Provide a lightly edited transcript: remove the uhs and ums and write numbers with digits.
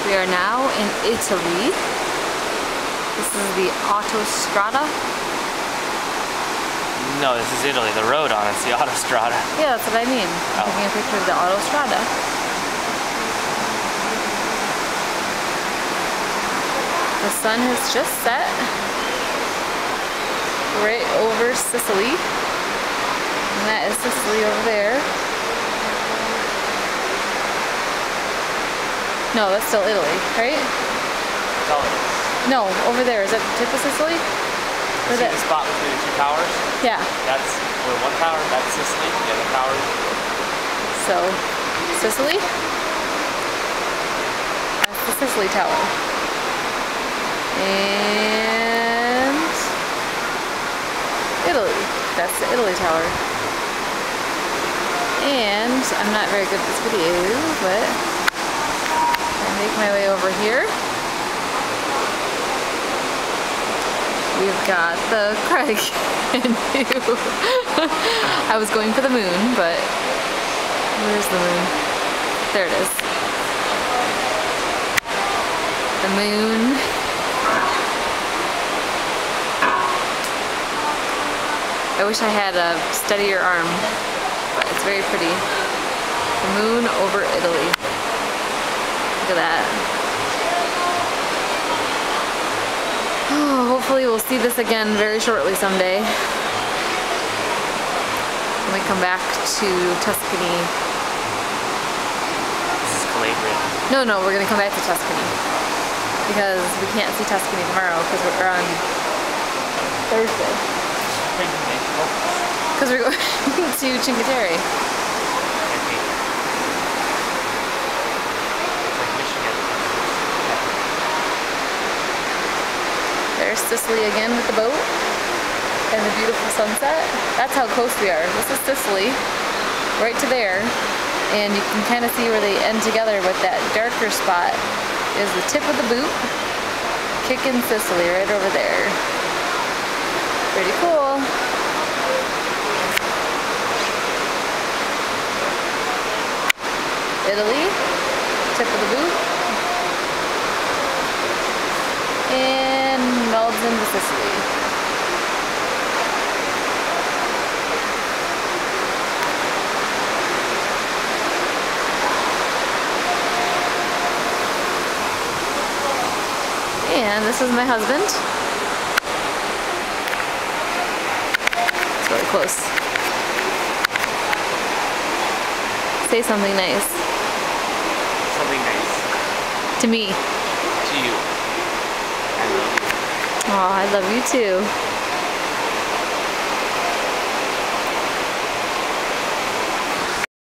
We are now in Italy. This is the Autostrada. No, this is Italy. The road on it's the Autostrada. Yeah, that's what I mean. I'm taking a picture of the Autostrada. The sun has just set right over Sicily. And that is Sicily over there. No, that's still Italy, right? No, over there. Is that the tip of Sicily? See the spot between the two towers? Yeah. That's one tower, that's Sicily, the other tower. So, Sicily? That's the Sicily Tower. And Italy. That's the Italy Tower. And I'm not very good at this video, but I make my way over here. We've got the Craig and you. I was going for the moon, but where's the moon? There it is. The moon. I wish I had a steadier arm, but it's very pretty. The moon over Italy. Look at that. Oh, hopefully we'll see this again very shortly someday. When we come back to Tuscany. This is Calabria. No, we're gonna come back to Tuscany. Because we can't see Tuscany tomorrow because we're on Thursday. Because we're going to Cinque Terre. There's Sicily again with the boat and the beautiful sunset. That's how close we are. This is Sicily, right to there, and you can kind of see where they end together, but that darker spot is the tip of the boot, kicking Sicily right over there. Pretty cool. Italy, tip of the boot, and melds into Sicily. And this is my husband. It's really close. Say something nice. Something nice. To me. To you. I love you. Oh, I love you too.